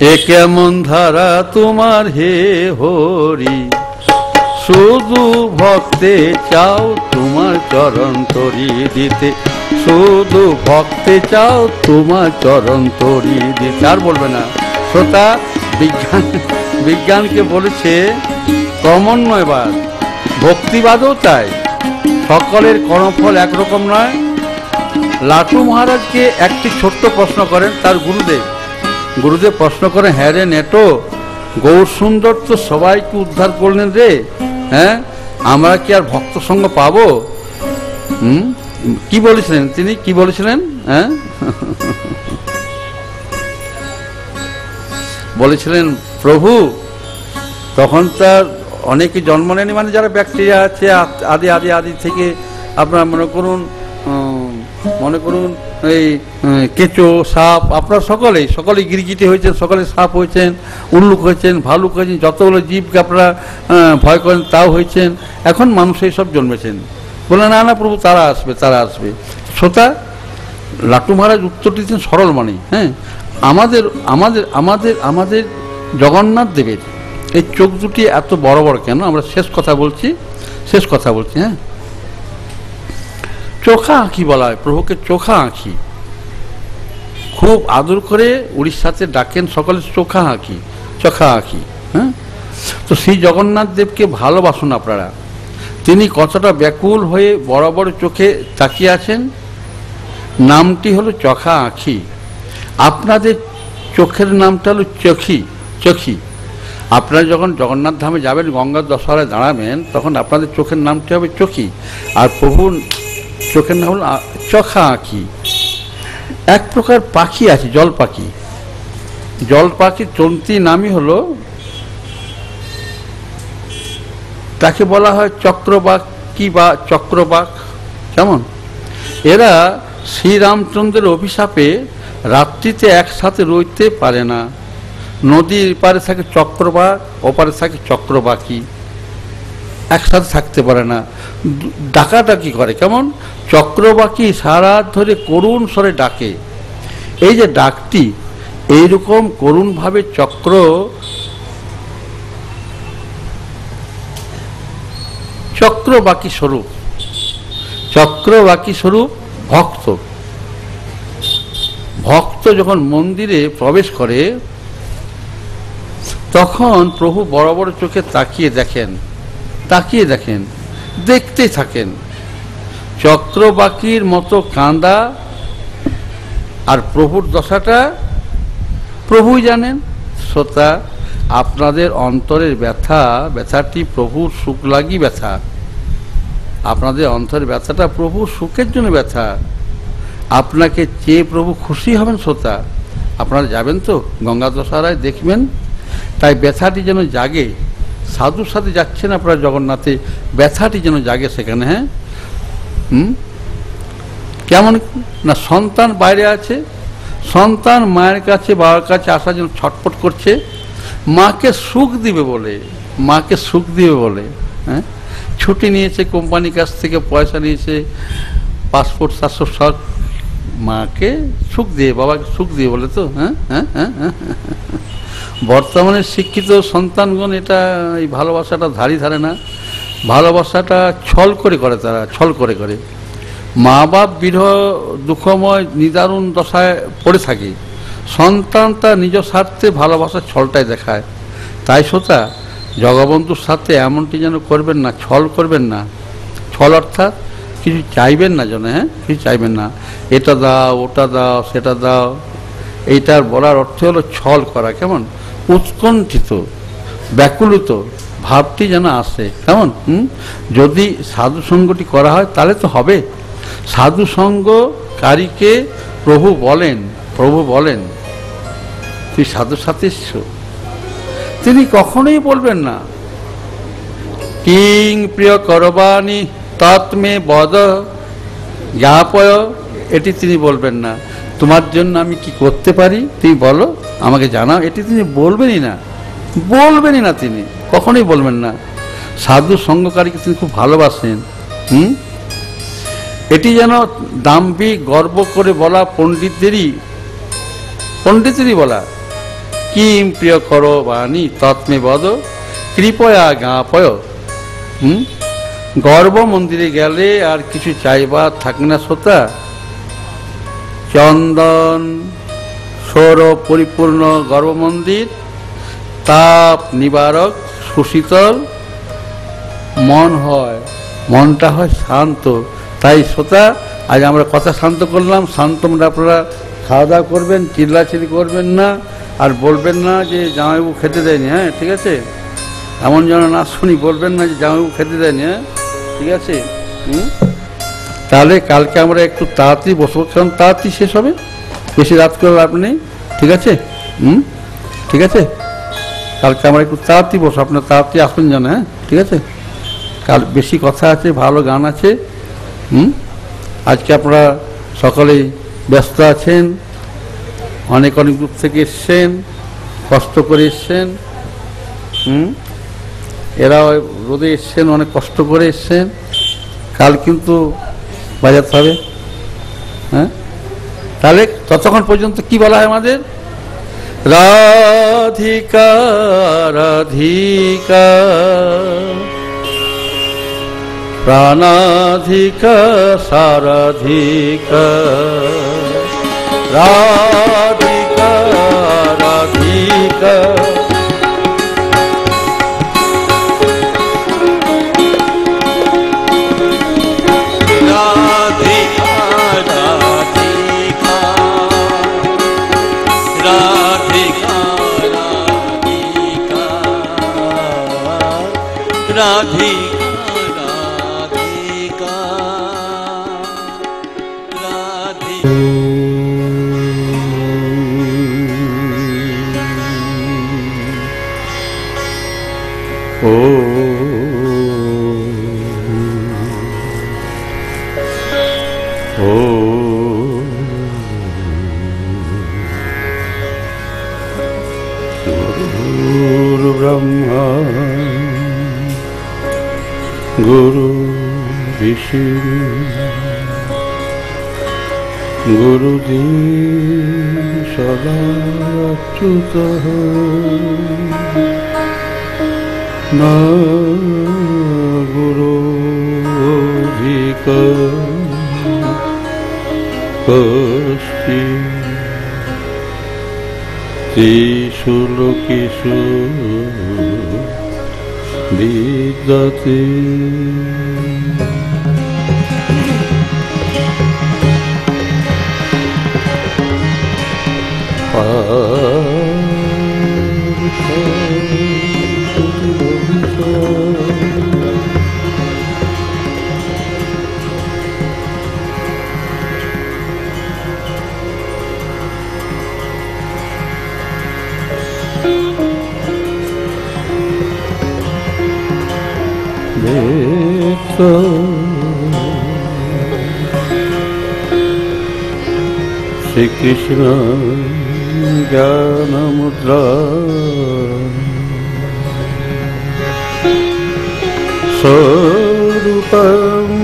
এ কেমন ধারা তোমার হে হরি, শুধু ভক্তে চাও তোমার চরণ তরি দিতে, শুধু ভক্তে চাও তোমার চরণ তরি দিতে। আর বলবে না। শ্রোতা, বিজ্ঞানকে বলেছে ক্রমন্বয়বাদ, ভক্তিবাদও তাই। সকলের কর্মফল একরকম নয়। লাটু মহারাজকে একটি ছোট্ট প্রশ্ন করেন তার গুরুদেব। গুরুদেব প্রশ্ন করেন, হ্যাঁ রে নেটো, গৌর সুন্দর তো সবাইকে উদ্ধার করলেন রে, হ্যাঁ আমরা কি আর ভক্ত সঙ্গ পাবো? কি বলেছিলেন তিনি, কি বলেছিলেন? হ্যাঁ বলেছিলেন, প্রভু তখন তার অনেকে জন্ম নেয়নি, মানে যারা ব্যাকটেরিয়া আছে আদি থেকে আপনার মনে করুন এই কেঁচো, সাপ, আপনারা সকলেই গিরগিটি হয়েছেন, সকলে সাপ হয়েছেন, উল্লুক হয়েছেন, ভালুক হয়েছেন, যতগুলো জীবকে আপনারা ভয় করেন তাও হয়েছেন। এখন মানুষ এইসব জন্মেছেন। বলে না না প্রভু, তারা আসবে। শ্রোতা, লাটু মহারাজ উত্তর দিচ্ছেন সরল মানে, হ্যাঁ আমাদের আমাদের আমাদের আমাদের জগন্নাথ দেবের এই চোখ দুটি এত বড় বড় কেন? আমরা শেষ কথা বলছি, হ্যাঁ চোখা আঁখি বলা হয় প্রভুকে, চোখা আঁখি। খুব আদর করে উড়িষ্যাতে ডাকেন সকলে চোখা আঁখি। হ্যাঁ, তো শ্রী জগন্নাথ দেবকে ভালোবাসুন আপনারা। তিনি কতটা ব্যাকুল হয়ে বড় বড় চোখে তাকিয়ে আছেন। নামটি হলো চোখা আঁখি। আপনাদের চোখের নামটা হলো চোখি। আপনারা যখন জগন্নাথ ধামে যাবেন, গঙ্গার দশহরায় দাঁড়াবেন, তখন আপনাদের চোখের নামটি হবে চোখি, আর প্রভুর চোখের নাম হল চোখা আঁখি। এক প্রকার পাখি আছে, জল পাখি চন্তি নামই হলো, তাকে বলা হয় চক্রবাকি বা চক্রবাক। কেমন? এরা শ্রীরামচন্দ্রের অভিশাপে রাত্রিতে একসাথে রইতে পারে না। নদীর পারে থাকে চক্রবাক, ওপারে থাকে চক্রবাকি, একসাথে থাকতে পারে না, ডাকাডাকি করে। কেমন? চক্রবাকি সারা ধরে করুণ স্বরে ডাকে। এই যে ডাকটি এইরকম করুণভাবে চক্রবাকি স্বরূপ ভক্ত যখন মন্দিরে প্রবেশ করে, তখন প্রভু বড় বড় চোখে তাকিয়ে দেখেন, দেখতে থাকেন। চক্রবাকির মতো কাঁদা আর প্রভুর দশাটা প্রভুই জানেন। শ্রোতা, আপনাদের অন্তরের ব্যথাটি প্রভুর সুখ লাগি ব্যথা। আপনাদের অন্তরের ব্যথাটা প্রভুর সুখের জন্য ব্যথা। আপনাকে চেয়ে প্রভু খুশি হবেন। শ্রোতা, আপনারা যাবেন তো গঙ্গা দশহরায়, দেখবেন, তাই ব্যথাটি যেন জাগে। সাধুর সাথে যাচ্ছেন আপনারা জগন্নাথে, ব্যথাটি যেন জাগে সেখানে। হ্যাঁ, কেমন না, সন্তান বাইরে আছে, সন্তান মায়ের কাছে বাবার কাছে আসার জন্য ছটফট করছে, মাকে সুখ দিবে বলে, হ্যাঁ ছুটি নিয়েছে, কোম্পানির কাছ থেকে পয়সা নিয়েছে, পাসপোর্ট 700 সব, মাকে সুখ দিয়ে, বাবাকে সুখ দিয়ে বলে তো। হ্যাঁ, বর্তমানে শিক্ষিত সন্তানগণ এটা, এই ভালোবাসাটা ধারে না, ভালোবাসাটা ছল করে তারা ছল করে। মা বাপ বিরহ দুঃখময় নিদারুণ দশায় পড়ে থাকে, সন্তান তার নিজ স্বার্থে ভালোবাসার ছলটাই দেখায়। তাই শ্রোতা, জগবন্ধুর সাথে এমনটি যেন করবেন না, ছল করবেন না। ছল অর্থাৎ কিছু চাইবেন না যেন, হ্যাঁ কিছু চাইবেন না, এটা দাও, ওটা দাও, সেটা দাও। এইটার বলার অর্থ হলো ছল করা। কেমন? উৎকণ্ঠিত, ব্যাকুলিত ভাবটি যেন আসে। কেমন? যদি সাধু সঙ্গটি করা হয় তাহলে তো হবে। সাধু সঙ্গকারীকে প্রভু বলেন তুই সাধুর সাথে এসছো, তিনি কখনোই বলবেন না কিং প্রিয় করবাণী তৎমে বদ জ্ঞাপয়, এটি তিনি বলবেন না। তোমার জন্য আমি কি করতে পারি তুমি বলো, আমাকে জানাও, এটি তিনি বলবেনই না, তিনি কখনোই বলবেন না। সাধু সঙ্গকারীকে তিনি খুব ভালোবাসেন। এটি যেন দাম্ভিক গর্ব করে বলা পণ্ডিতেরই বলা, কিম প্রিয় কর বাণী তৎমে বদ কৃপয়া জ্ঞাপয়। গর্ভ মন্দিরে গেলে আর কিছু চাইবার থাকে না শ্রোতা। চন্দন সৌরভ পরিপূর্ণ গর্ভ মন্দির, তাপ নিবারক, সুশীতল মন হয়, মনটা হয় শান্ত। তাই শ্রোতা, আজ আমরা কথা শান্ত করলাম। শান্ত মনে আপনারা খাওয়া দাওয়া করবেন, চিল্লাচিল্লি করবেন না, আর বলবেন না যে জামাইবাবু খেতে দেয়নি। হ্যাঁ, ঠিক আছে? এমন যেন না শুনি, বলবেন না যে জামাইবাবু খেতে দেয়নি। হ্যাঁ, ঠিক আছে? তাহলে কালকে আমরা একটু তাড়াতাড়ি বসবো, কারণ তাড়াতাড়ি শেষ হবে, বেশি রাত করে লাভ নেই। ঠিক আছে? ঠিক আছে, কালকে আমরা একটু তাড়াতাড়ি বসবো, আপনার তাড়াতাড়ি আসুন যেন। হ্যাঁ, ঠিক আছে? কাল বেশি কথা আছে, ভালো গান আছে। আজকে আপনারা সকলেই ব্যস্ত আছেন, অনেক অনেক দূর থেকে এসছেন, কষ্ট করে এসছেন। এরা রোদে এসছেন, অনেক কষ্ট করে এসছেন। কাল কিন্তু বাজাতে হবে। হ্যাঁ, তাহলে ততক্ষণ পর্যন্ত কি বলা হয় আমাদের? রাধিকা রাধিকা প্রাণাধিকা সারাধিকা, রাধিকা রাধিকা गुरु ब्रह्मा गुरु विष्णु गुरुदेव सदा अच्युतः न गुरोधिक तेषु लोकेषु विद्यते। श्री कृष्ण ज्ञान मुद्रा स्वरूपम्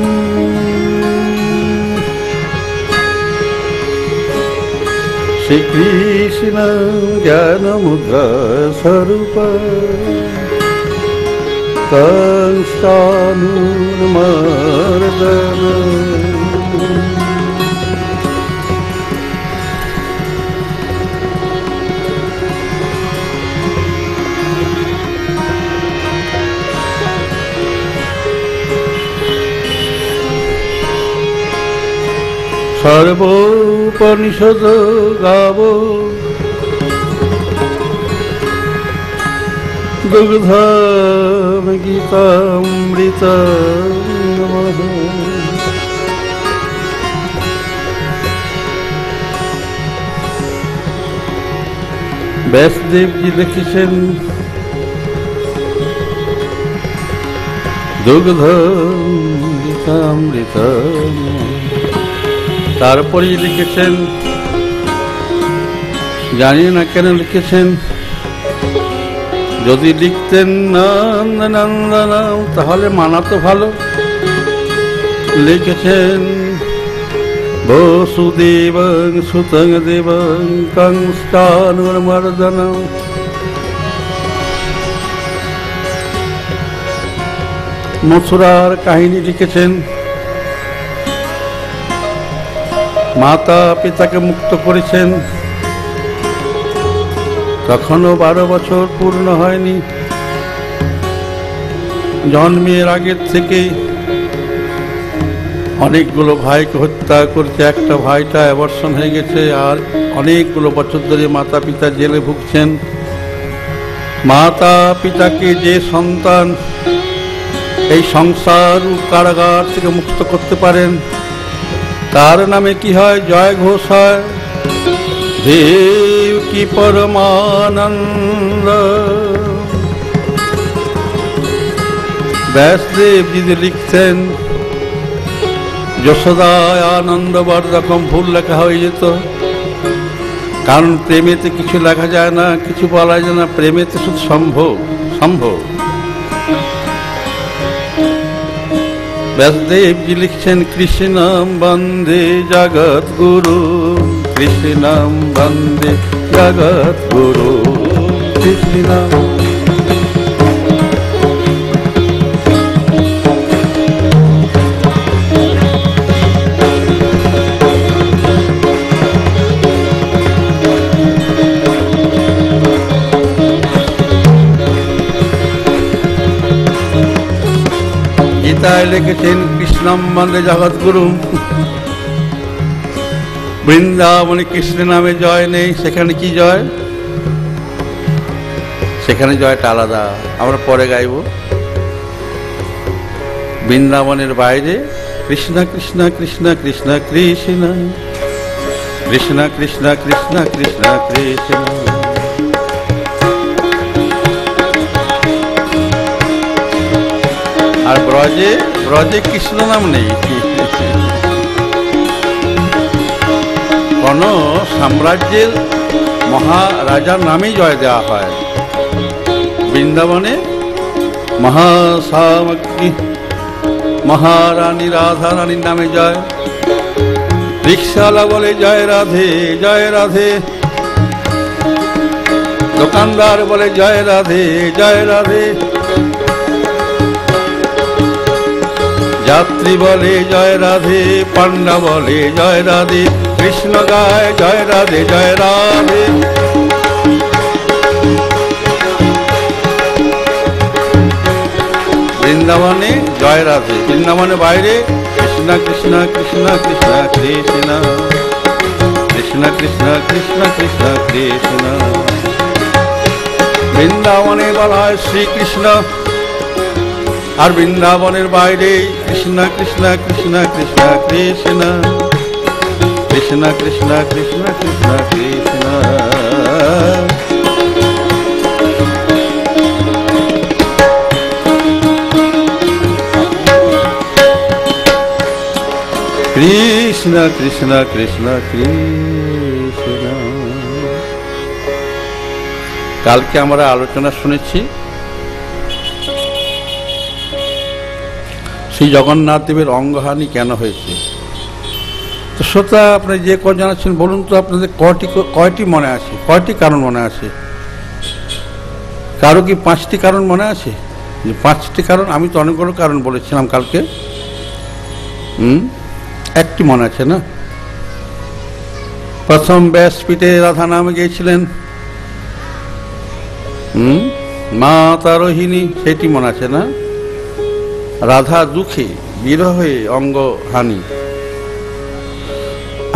श्री कृष्ण ज्ञान मुद्रा स्वरूपम् कंसानुमर्दन सर्वोपनिषद गावो दुग्धम गीतामृत व्यासदेव जी लिखेছেন दुग्धम गीतामृत, তারপরে লিখেছেন জানি না কেন লিখেছেন, যদি লিখতেন নন্দনন্দনম তাহলে মানা তো ভালো। লিখেছেন বসুদেবং সুতং দেবং কংসানুরমর্দনম। মথুরার কাহিনী লিখেছেন। মাতা পিতাকে মুক্ত করেছেন, তখনও 12 বছর পূর্ণ হয়নি। জন্মের আগের থেকে অনেকগুলো ভাইকে হত্যা করছে, একটা ভাইটা অ্যাবর্শন হয়ে গেছে, আর অনেকগুলো বছর ধরে মাতা পিতা জেলে ভুগছেন। মাতা পিতাকে যে সন্তান এই সংসার ও কারাগার থেকে মুক্ত করতে পারেন তার নামে কি হয়? জয় ঘোষ হয়। দেব কি পরমানন্দ। ব্যাসদেব যদি লিখতেন যশোদায় আনন্দবর্ধকম ভুল লেখা হয়ে যেত, কারণ প্রেমেতে কিছু লেখা যায় না, কিছু বলা যায় না, প্রেমেতে শুধু সম্ভব সম্ভব। ব্যাসদেবজি লিখছেন কৃষ্ণম বন্দে জগৎ গুরু, কৃষ্ণম বন্দে জগৎ গুরু, কৃষ্ণম। গীতায় লিখেছেন কৃষ্ণম বন্দে জগৎগুরু। বৃন্দাবনে কৃষ্ণ নামে জয় নেই, সেখানে কি জয়? সেখানে জয়টা আলাদা, আমরা পরে গাইব। বৃন্দাবনের বাইরে কৃষ্ণ কৃষ্ণ কৃষ্ণ কৃষ্ণ কৃষ্ণ কৃষ্ণ কৃষ্ণ কৃষ্ণ কৃষ্ণ কৃষ্ণ। আর ব্রজে ব্রজে কৃষ্ণ নাম নেই। কোন সাম্রাজ্যের মহারাজার নামেই জয় দেওয়া হয়। বৃন্দাবনে মহাসামগ্রী মহারানী রাধা রানীর নামে জয়। রিক্সাওয়ালা বলে জয় রাধে জয় রাধে, দোকানদার বলে জয় রাধে জয় রাধে, যাত্রী বলে জয় রাধে, পান্ডা বলে জয় রাধে, কৃষ্ণ গায় জয় রাধে জয় রাধে। বৃন্দাবনে জয় রাধে, বৃন্দাবনের বাইরে কৃষ্ণ কৃষ্ণ কৃষ্ণ কৃষ্ণ কৃষ্ণ কৃষ্ণ কৃষ্ণ কৃষ্ণ কৃষ্ণ কৃষ্ণ। বৃন্দাবনে বলা হয় শ্রীকৃষ্ণ, আর বৃন্দাবনের বাইরে কৃষ্ণ কৃষ্ণ কৃষ্ণ কৃষ্ণ কৃষ্ণ কৃষ্ণ কৃষ্ণ কৃষ্ণ কৃষ্ণ কৃষ্ণ। কৃষ্ণ কৃষ্ণ কৃষ্ণ কৃষ্ণ। কালকে আমরা আলোচনা শুনেছি শ্রী জগন্নাথ দেবের অঙ্গহানি কেন হয়েছে। তো শ্রোতা আপনি যে কজন জানাচ্ছেন বলুন তো, আপনাদের কয়টি মনে আছে, কয়টি কারণ মনে আছে? কারো কি 5টি কারণ মনে আছে? যে 5টি কারণ? আমি তো অনেকগুলো কারণ বলেছিলাম কালকে। একটি মনে আছে না? প্রথম ব্যাসপীঠে রাধা নামে গিয়েছিলেন মাতা রোহিণী, সেটি মনে আছে না? রাধা দুঃখে বিরহে অঙ্গহানি।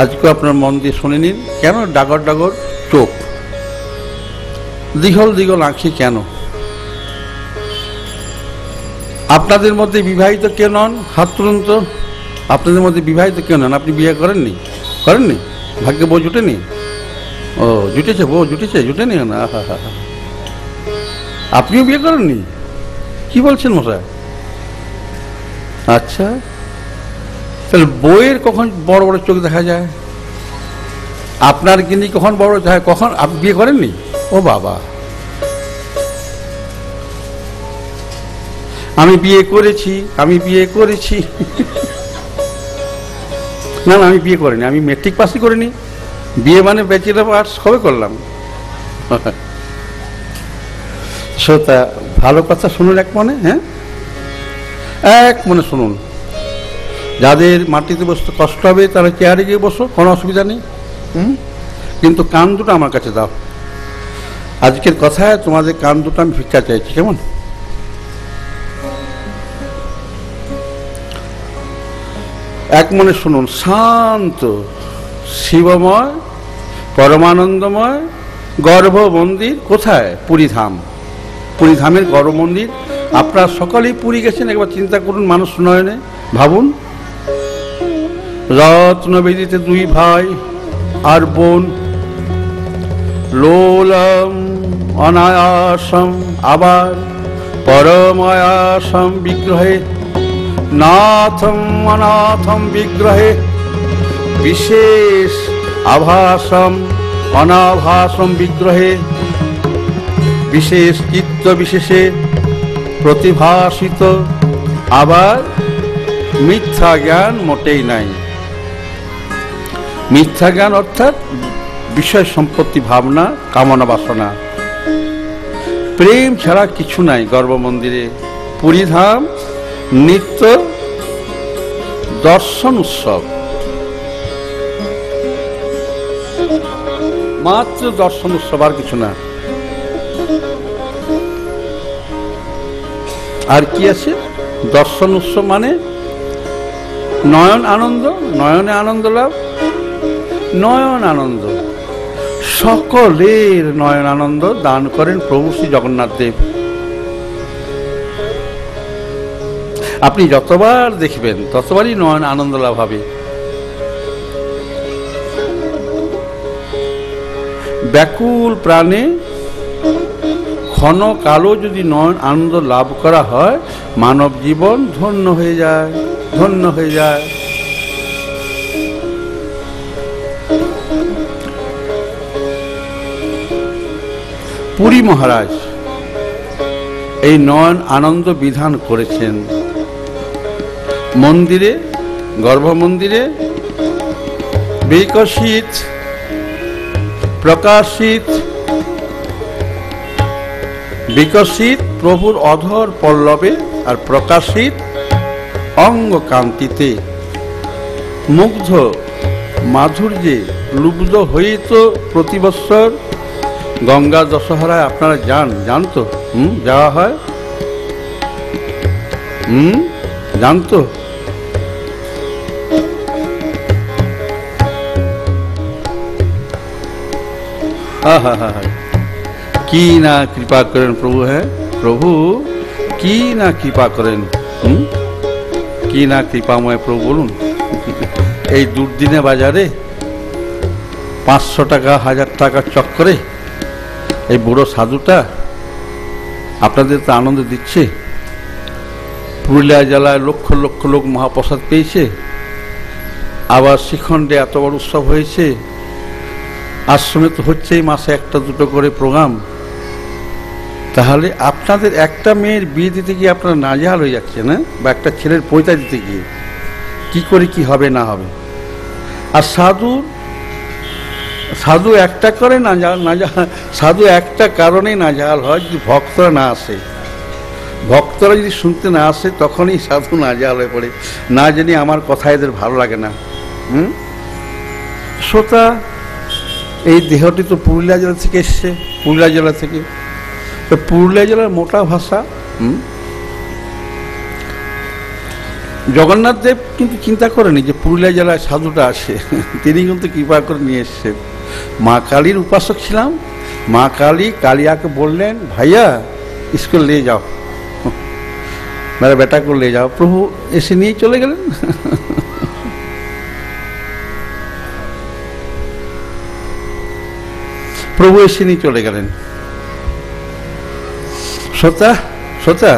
আজকে আপনার মন দিয়ে শুনে নিন, কেন ডাগর ডাগর চোখ, দিঘল দিঘল আঁখি কেন? আপনাদের মধ্যে বিবাহিত কে নন? হাত তুলুন তো। আপনাদের মধ্যে বিবাহিত কে নন? আপনি বিয়ে করেননি? করেননি? ভাগ্যে বউ জুটেনি? ও জুটেছে, বউ জুটেছে, জুটেনি না? আপনিও বিয়ে করেননি? কি বলছেন মশাই? আচ্ছা, তাহলে বইয়ের কখন বড় বড় চোখ দেখা যায়? আপনার গিনি কখন বড় হয়? কখন? আপনি বিয়ে করেননি? ও বাবা, আমি বিয়ে করেছি, আমি বিয়ে করেছি। না না, আমি বিয়ে করিনি, আমি মেট্রিক পাসই করিনি। বিয়ে মানে ব্যাচেলর অফ আর্টস কবে করলাম? শ্রোতা, ভালো কথা শুনুন এক মনে, হ্যাঁ এক মনে শুনুন। যাদের মাটিতে বসতে কষ্ট হবে তারা চেয়ারে গিয়ে বসো, কোনো অসুবিধা নেই। কিন্তু কান দুটো আমার কাছে দাও। আজকের কথায় তোমাদের কান দুটো আমি ভিক্ষা চাইছি, কেমন? এক মনে শুনুন। শান্ত, শিবময়, পরমানন্দময় গর্ভ মন্দির কোথায়? পুরীধাম। পুরীধামের গর্ভ মন্দির। আপনারা সকলেই পুরী গেছেন, একবার চিন্তা করুন, মানুষ নয়নে ভাবুন। রত্নবেদিতে দুই ভাই আর বোন, লোলম অনায়াসম আবার পরমায়াসম বিগ্রহে, নাথম অনাথম বিগ্রহে, বিশেষ আভাসম অনাভাসম বিগ্রহে, বিশেষ চিত্ত বিশেষে প্রতিভাসিত, আবার মিথ্যা জ্ঞান মোটেই নাই। মিথ্যা জ্ঞান অর্থাৎ বিষয় সম্পত্তি ভাবনা, কামনা বাসনা। প্রেম ছাড়া কিছু নাই গর্ভ মন্দিরে। পুরীধাম নিত্য দর্শন উৎসব, মাত্র দর্শন উৎসব, আর কিছু না। আর কি আছে? দর্শন উৎসব মানে নয়ন আনন্দ, নয়নে আনন্দ লাভ, নয়ন আনন্দ। সকলের নয়ন আনন্দ দান করেন প্রভু শ্রী জগন্নাথ দেব। আপনি যতবার দেখবেন ততবারই নয়ন আনন্দ লাভ হবে। ব্যাকুল প্রাণে ক্ষণ কালো যদি নয়ন আনন্দ লাভ করা হয়, মানব জীবন ধন্য হয়ে যায়, ধন্য হয়ে যায়। পুরী মহারাজ এই নয়ন আনন্দ বিধান করেছেন। মন্দিরে, গর্ভ মন্দিরে বিকশিত প্রকাশিত বিকশিত প্রভুর অধর পল্লবে আর প্রকাশিত অঙ্গ কান্তিতে মুগ্ধ মাধুর্যে লুব্ধ হয়ে তো প্রতি বৎসর গঙ্গা দশহরায় আপনারা যান তো? যাওয়া হয়? যান তো? কি না কৃপা করেন প্রভু, হ্যাঁ প্রভু কি না কৃপা করেন, কি না কৃপাময় প্রভু বলুন। এই দুর্দিনে বাজারে 500 টাকা 1000 টাকার চক্করে এই বুড়ো সাধুটা আপনাদের তো আনন্দ দিচ্ছে। পুরুলিয়া জেলায় লক্ষ লক্ষ লোক মহাপ্রসাদ পেয়েছে, আবার শিখণ্ডে এত বড় উৎসব হয়েছে, আশ্রমে তো হচ্ছেই মাসে 1-2 করে প্রোগ্রাম। তাহলে আপনাদের একটা মেয়ের বিয়ে দিতে গিয়ে আপনারা নাজেহাল হয়ে যাচ্ছেন, না? বা একটা ছেলের পৈতা দিতে গিয়ে কি করে কি হবে না হবে। আর সাধু একটা করে সাধু একটা কারণেই নাজেহাল হয়, যদি ভক্তরা না আসে। ভক্তরা যদি শুনতে না আসে তখনই সাধু নাজেহাল হয়ে পড়ে, না জানি আমার কথা এদের ভালো লাগে না। শ্রোতা, এই দেহটি তো পুরুলিয়া জেলা থেকে এসছে, পুরুলিয়া জেলা থেকে। তো পুরুলিয়া জেলার মোটা ভাষা। জগন্নাথ দেব কিন্তু চিন্তা করেনি যে পুরুলিয়া জেলায় সাধুটা আসে, তিনি কিন্তু কৃপা করে নিয়ে এসছেন। মা কালীর উপাসক ছিলাম, মা কালিয়াকে বললেন, ভাইয়া স্কুল নিয়ে যাও, মেরা বেটা को ले जाओ। প্রভু এসে নিয়ে চলে গেলেন। প্রভু এসে নিয়ে চলে গেলেন। শ্রোতা,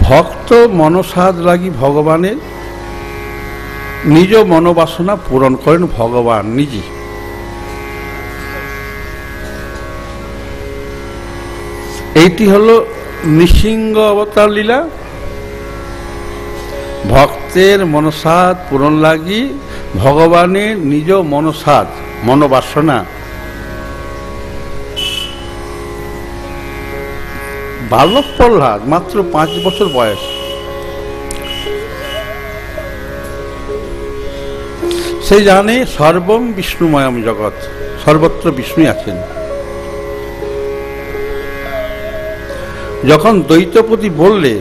ভক্ত মনসাদ লাগি ভগবানের নিজ মনোবাসনা পূরণ করেন ভগবান নিজে। এইটি হলো নৃসিংহ অবতার লীলা। ভক্তের মনসাদ পূরণ লাগি ভগবানের নিজ মনসাদ, মনোবাসনা। বালক প্রহ্লাদ, মাত্র 5 বছর বয়স, সে জানে সর্বম বিষ্ণুময়ম জগৎ, সর্বত্র বিষ্ণু আছেন। যখন দ্বৈতপতি বললে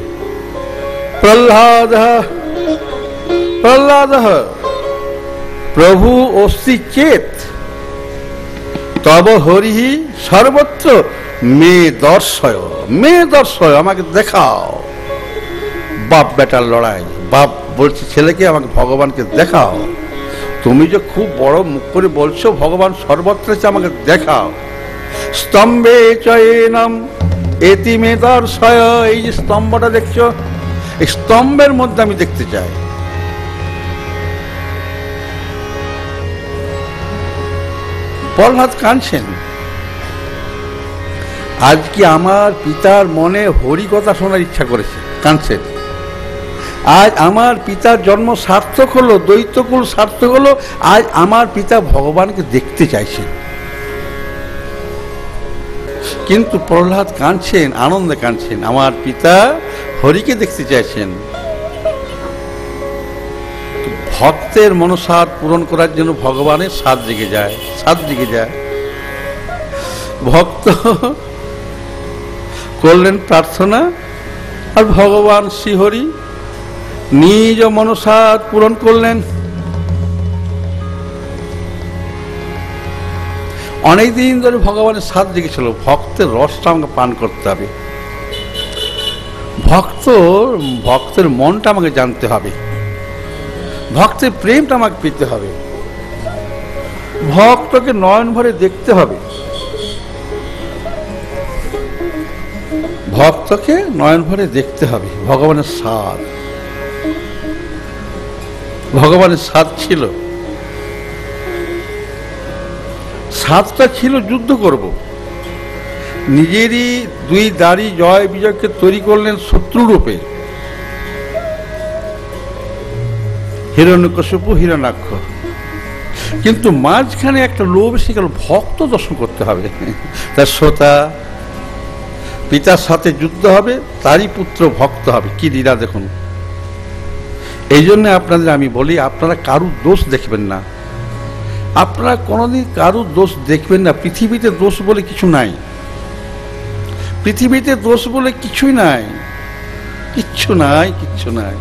প্রহ্লাদ প্রহ্লাদ প্রভু অস্তি চেত তব হরি সর্বত্র মে দর্শয়, মে দর্শয়, আমাকে দেখাও। বাপ বেটার লড়াই, বাপ বলছে ছেলেকে আমাকে ভগবানকে দেখাও। তুমি যে খুব বড় মুখ করে বলছো ভগবান সর্বত্র আছে, আমাকে দেখাও। স্তম্ভে চয়নম এতি মে দর্শয়, এই যে স্তম্ভটা দেখছো, এই স্তম্ভের মধ্যে আমি দেখতে চাই। প্রহ্লাদ কাঁদছেন, আজকে আমার পিতার মনে হরি কথা শোনার ইচ্ছা করেছে, কাঁদছেন। আজ আমার পিতার জন্ম সার্থক হলো, দ্বৈতকুল সার্থক হলো, আজ আমার পিতা ভগবানকে দেখতে চাইছেন। কিন্তু প্রহ্লাদ কাঁদছেন, আনন্দে কাঁদছেন, আমার পিতা হরিকে দেখতে চাইছেন। ভক্তের মনসাদ পূরণ করার জন্য ভগবানের সাধ জেগে যায়, সাধ জেগে যায়। ভক্ত করলেন প্রার্থনা, আর ভগবান শ্রীহরি নিজ মনসাদ পূরণ করলেন। অনেকদিন ধরে ভগবানের সাধ জেগেছিল, ভক্তের রসটা আমাকে পান করতে হবে, ভক্তের মনটা আমাকে জানতে হবে, ভক্তের প্রেমটা আমাকে পেতে হবে, ভক্তকে নয়ন ভরে দেখতে হবে, ভক্তকে নয়ন ভরে দেখতে হবে। ভগবানের সাধ, ভগবানের সাধ ছিল, সাধটা ছিল যুদ্ধ করব। নিজেরই 2 দাড়ি জয় বিজয়কে তৈরি করলেন শত্রুরূপে, হিরণ্যকশিপু হিরণ্যাক্ষ। কিন্তু মাঝখানে একটা লোভ এসে গেল, ভক্ত দর্শন করতে হবে, তার শ্রোতা পিতার সাথে যুদ্ধ হবে, তারই পুত্র ভক্ত হবে। কি লীলা দেখুন। এই জন্য আপনাদের আমি বলি, আপনারা কারুর দোষ দেখবেন না, আপনারা কোনোদিন কারুর দোষ দেখবেন না। পৃথিবীতে দোষ বলে কিছু নাই, পৃথিবীতে দোষ বলে কিছুই নাই, কিচ্ছু নাই, কিচ্ছু নাই।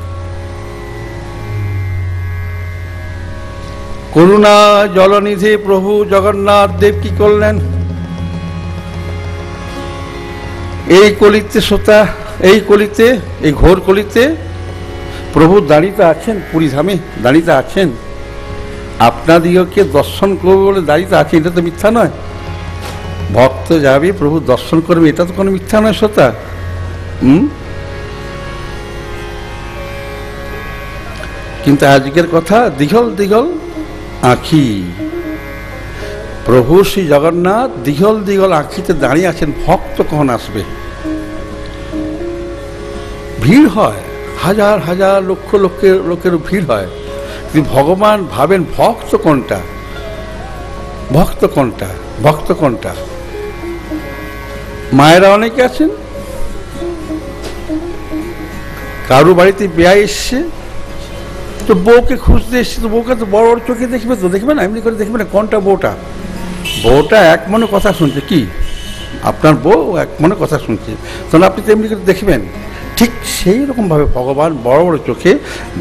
করুণা জলনিধি প্রভু জগন্নাথ দেব কি করলেন? এই কলিতে শ্রোতা, এই কলিতে, এই ঘোর কলিতে প্রভু দাঁড়িয়ে আছেন, পুরী ধামে দাঁড়িয়ে আছেন। আপনাদিগকে দর্শন করবে বলে দাঁড়িয়ে আছে, এটা তো মিথ্যা নয়। ভক্ত যাবে, প্রভু দর্শন করবে, এটা তো কোনো মিথ্যা নয় শ্রোতা। কিন্তু আজকের কথা, দিঘল দিঘল আঁখি, প্রভু শ্রী জগন্নাথ দিঘল দিঘল আঁখিতে দাঁড়িয়ে আছেন। ভক্ত কখন আসবে? ভিড় হয়, হাজার হাজার লক্ষ লোকের ভিড় হয়, কিন্তু ভগবান ভাবেন ভক্ত কোনটা, ভক্ত কোনটা, ভক্ত কোনটা। মায়েরা অনেকে আছেন, কারো বাড়িতে বিয়ে এসছে, তো বউকে খুঁজতে এসছে, তো বউকে তো বড় বড় চোখে দেখবে, তো দেখবে না, এমনি করে দেখবে না কোনটা বউটা। বউটা এক মনে কথা শুনছে, কি আপনার বউ এক মনে কথা শুনছে, তাহলে আপনি তেমনি করে দেখবেন। ঠিক সেই রকমভাবে ভগবান বড় বড় চোখে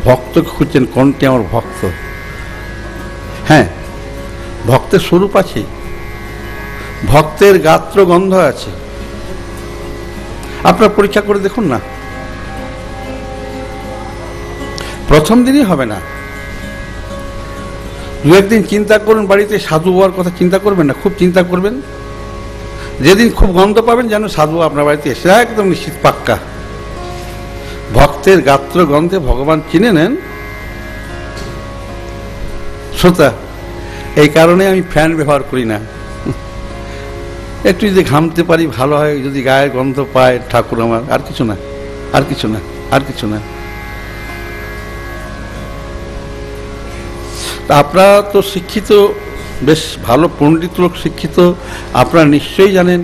ভক্তকে খুঁজছেন, কোনটি আমার ভক্ত। হ্যাঁ, ভক্তের স্বরূপ আছে, ভক্তের গাত্র গন্ধ আছে। আপনার পরীক্ষা করে দেখুন না, প্রথম দিনই হবে না, 2-1 দিন চিন্তা করুন। বাড়িতে সাধু হওয়ার কথা চিন্তা করবেন না, খুব চিন্তা করবেন। যেদিন খুব গন্ধ পাবেন যেন সাধু আপনার বাড়িতে এসে, একদম নিশ্চিত পাক্কা। ভক্তের গাত্র গন্ধে ভগবান চিনে নেন শ্রোতা। এই কারণে আমি ফ্যান ব্যবহার করি না, একটু যদি ঘামতে পারি ভালো হয়, যদি গায়ের গন্ধ পায় ঠাকুর আমার, আর কিছু না, আর কিছু না, আর কিছু না। তা আপনারা তো শিক্ষিত, বেশ ভালো পণ্ডিত লোক, শিক্ষিত, আপনারা নিশ্চয়ই জানেন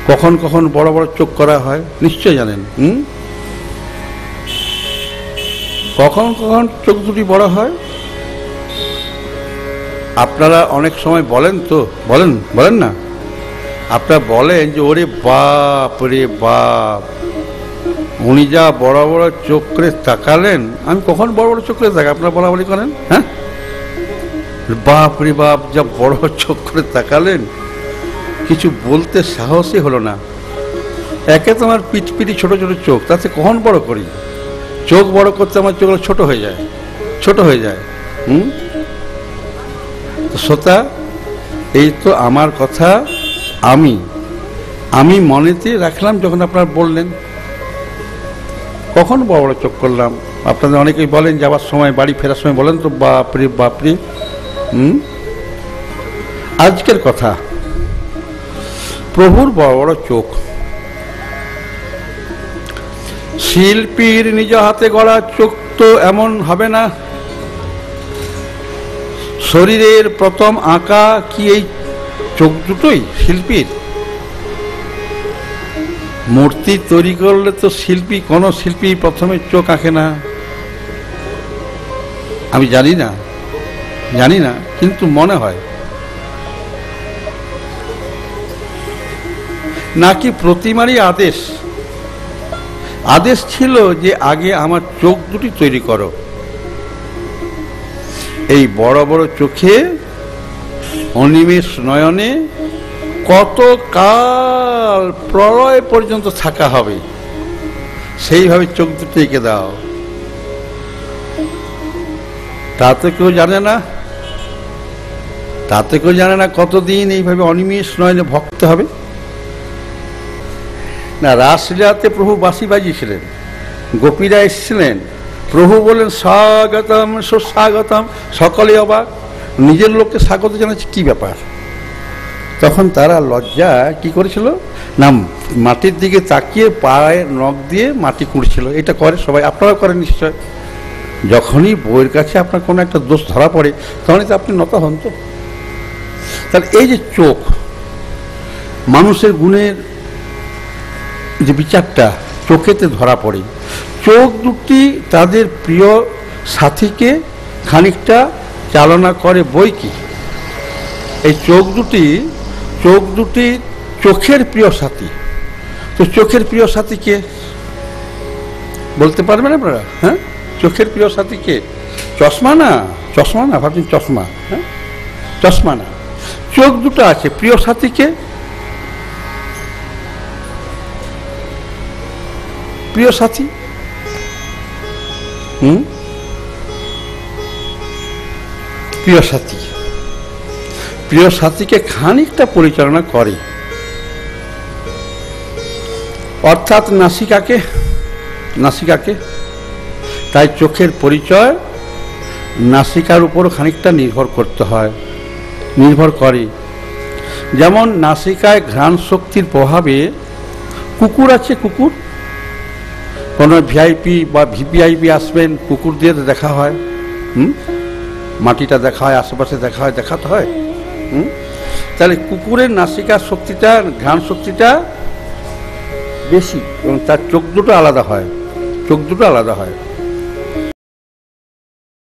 কখন কখন বড় বড় চোখ করা হয়, নিশ্চয়ই জানেন। কখন কখন চোখ দুটি বড় হয় আপনারা অনেক সময় বলেন তো, বলেন না, আপনারা বলেন যে ওরে বাপ রে বাপ, উনি যা বড় বড় চোখ করে তাকালেন, আমি কখন বড় বড় চোখ করে তাকাই, আপনারা বলা বলি করেন, হ্যাঁ, বাপ রে বাপ যা বড় চোখ করে তাকালেন, কিছু বলতে সাহসই হলো না। একে তোমার পিটপিটি ছোট ছোট চোখ, তাতে কখন বড় করি, চোখ বড় করতে আমার চোখগুলো ছোট হয়ে যায়। তো শ্রোতা, এই তো আমার কথা আমি মনেতে রাখলাম যখন আপনারা বললেন, কখন বড় বড় চোখ করলাম। আপনাদের অনেকেই বলেন যাওয়ার সময়, বাড়ি ফেরার সময় বলেন তো বাপরে বাপরে। আজকের কথা, প্রভুর বড় বড় চোখ। শিল্পীর নিজ হাতে গড়া চোখ তো এমন হবে না। শরীরের প্রথম আঁকা কি এই চোখ দুটোই শিল্পীর? মূর্তি তৈরি করলে তো কোনো শিল্পী প্রথমে চোখ আঁকে না। আমি জানি না, কিন্তু মনে হয় নাকি প্রতিমারই আদেশ ছিল যে আগে আমার চোখ দুটি তৈরি করো। এই বড় বড় চোখে, অনিমেষ নয়নে কত কাল প্রলয় পর্যন্ত থাকা হবে, সেইভাবে চোখ দুটি এঁকে দাও। তা তো কেউ জানে না কতদিন এইভাবে অনিমেষ নয়নে ভক্ত হবে। না, রাসলীলাতে প্রভু বাঁশি বাজিয়েছিলেন, গোপীরা এসেছিলেন, প্রভু বললেন স্বাগতম সুস্বাগতম, সকলে অবাক, নিজের লোককে স্বাগত জানাচ্ছে, কি ব্যাপার? তখন তারা লজ্জা কি করেছিল না, মাটির দিকে তাকিয়ে পায়ে নখ দিয়ে মাটি কুড়ছিল। এটা করে সবাই, আপনারাও করেন নিশ্চয়। যখনই বইয়ের কাছে আপনার কোনো একটা দোষ ধরা পড়ে, তখনই তো আপনি নত হন। তো তাহলে এই যে চোখ, মানুষের গুণের যে বিচারটা চোখেতে ধরা পড়ে, চোখ দুটি তাদের প্রিয় সাথীকে খানিকটা চালনা করে বই কি। এই চোখ দুটি চোখের প্রিয় সাথী। তো চোখের প্রিয় সাথী কে বলতে পারবেন আপনারা? হ্যাঁ, চোখের প্রিয় সাথী কে? চশমা না ভাবছেন চশমা? হ্যাঁ, চশমা না, চোখ দুটো আছে, প্রিয় সাথী কে? প্রিয় সাথী। প্রিয় সাথীকে খানিকটা পরিচালনা করে, অর্থাৎ নাসিকাকে। তাই চোখের পরিচয় নাসিকার উপরও খানিকটা নির্ভর করে। যেমন নাসিকায় ঘ্রাণ শক্তির প্রভাবে কুকুর আছে, কোনো ভিআইপি বা ভিভিআইপি আসবেন, কুকুর দিয়ে দেখা হয়, মাটিটা দেখা হয়, আশেপাশে দেখাতে হয়। তাহলে কুকুরের নাসিকার শক্তিটা, ঘ্রাণ শক্তিটা বেশি, এবং তার চোখ দুটো আলাদা হয়।